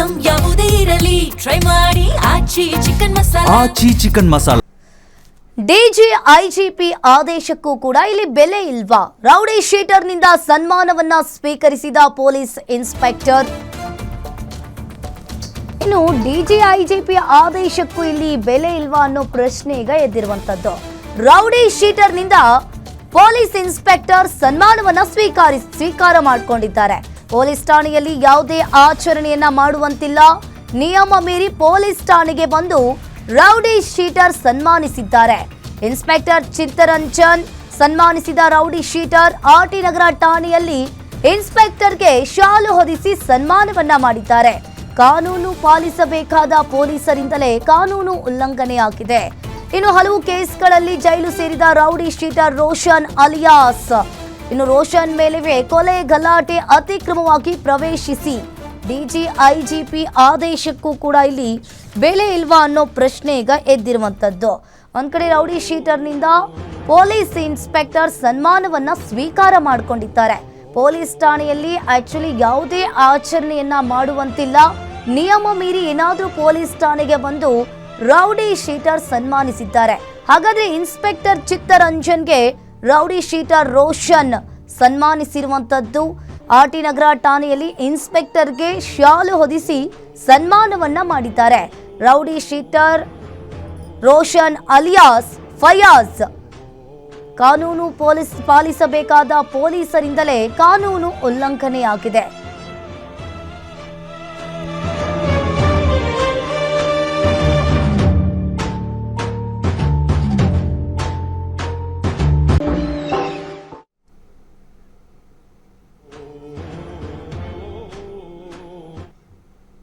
Item ಯಾವುದೇ ಇರಲಿ try ಮಾಡಿ ಆಚಿ ಚಿಕನ್ ಮಸಾಲ. ಡಿಜಿ ಐಜಿಪಿ ಆದೇಶಕ್ಕೂ ಕೂಡ ಇಲ್ಲಿ ಬೆಲೆ ಇಲ್ವಾ? ರೌಡಿ ಶೀಟರ್ನಿಂದ ಸನ್ಮಾನವನ್ನ ಸ್ವೀಕರಿಸಿದ ಪೊಲೀಸ್ ಇನ್ಸ್ಪೆಕ್ಟರ್. ಇನ್ನು ಡಿಜಿ ಐಜಿಪಿ ಆದೇಶಕ್ಕೂ ಇಲ್ಲಿ ಬೆಲೆ ಇಲ್ವಾ ಅನ್ನೋ ಪ್ರಶ್ನೆ ಈಗ ಎದ್ದಿರುವಂತದ್ದು. ರೌಡಿ ಶೀಟರ್ನಿಂದ ಪೊಲೀಸ್ ಇನ್ಸ್ಪೆಕ್ಟರ್ ಸನ್ಮಾನವನ್ನ ಸ್ವೀಕಾರ ಮಾಡಿಕೊಂಡಿದ್ದಾರೆ. ಪೊಲೀಸ್ ಠಾಣೆಯಲ್ಲಿ ಯಾವುದೇ ಆಚರಣೆಯನ್ನ ಮಾಡುವಂತಿಲ್ಲ. ನಿಯಮ ಮೀರಿ ಪೊಲೀಸ್ ಠಾಣೆಗೆ ಬಂದು ರೌಡಿ ಶೀಟರ್ ಸನ್ಮಾನಿಸಿದ್ದಾರೆ. ಇನ್ಸ್ಪೆಕ್ಟರ್ ಚಿತ್ತರಂಜನ್ ಸನ್ಮಾನಿಸಿದ ರೌಡಿ ಶೀಟರ್ ಆರ್ಟಿ ನಗರ ಠಾಣೆಯಲ್ಲಿ ಇನ್ಸ್ಪೆಕ್ಟರ್ಗೆ ಶಾಲು ಹೊದಿಸಿ ಸನ್ಮಾನವನ್ನ ಮಾಡಿದ್ದಾರೆ. ಕಾನೂನು ಪಾಲಿಸಬೇಕಾದ ಪೊಲೀಸರಿಂದಲೇ ಕಾನೂನು ಉಲ್ಲಂಘನೆಯಾಗಿದೆ. ಇನ್ನು ಹಲವು ಕೇಸ್ಗಳಲ್ಲಿ ಜೈಲು ಸೇರಿದ rowdy sheeter Roshan alias Roshan ಮೇಲೆವೇ ಕೊಲೆ ಗಲಾಟೆ ಅತಿಕ್ರಮವಾಗಿ ಪ್ರವೇಶಿಸಿ ಡಿಜಿ ಐಜಿಪಿ ಆದೇಶಕ್ಕೂ ಕೂಡ ಇಲ್ಲಿ ಬೆಲೆ ಇಲ್ವಾ ಅನ್ನೋ ಪ್ರಶ್ನೆ ಈಗ ಎದ್ದಿರುವಂತದ್ದು. ಒಂದ್ ಕಡೆ ರೌಡಿ ಶೀಟರ್ನಿಂದ ಪೊಲೀಸ್ ಇನ್ಸ್ಪೆಕ್ಟರ್ ಸನ್ಮಾನವನ್ನ ಸ್ವೀಕಾರ ಮಾಡಿಕೊಂಡಿದ್ದಾರೆ. ಪೊಲೀಸ್ ಠಾಣೆಯಲ್ಲಿ ಆಕ್ಚುಲಿ ಯಾವುದೇ ಆಚರಣೆಯನ್ನ ಮಾಡುವಂತಿಲ್ಲ. ನಿಯಮ ಮೀರಿ ಏನಾದ್ರೂ ಪೊಲೀಸ್ ಠಾಣೆಗೆ ಬಂದು ರೌಡಿ ಶೀಟರ್ ಸನ್ಮಾನಿಸಿದ್ದಾರೆ. ಹಾಗಾದ್ರೆ ಇನ್ಸ್ಪೆಕ್ಟರ್ ಚಿತ್ತರಂಜನ್ಗೆ ರೌಡಿ ಶೀಟರ್ ರೋಷನ್ ಸನ್ಮಾನಿಸಿರುವಂತದ್ದು. ಆರ್ಟಿ ನಗರ ಠಾಣೆಯಲ್ಲಿ ಇನ್ಸ್ಪೆಕ್ಟರ್ಗೆ ಶಾಲು ಹೊದಿಸಿ ಸನ್ಮಾನವನ್ನ ಮಾಡಿದ್ದಾರೆ. Rowdy sheeter Roshan alias Fayaz ಕಾನೂನು ಪಾಲಿಸಬೇಕಾದ ಪೊಲೀಸರಿಂದಲೇ ಕಾನೂನು ಉಲ್ಲಂಘನೆಯಾಗಿದೆ.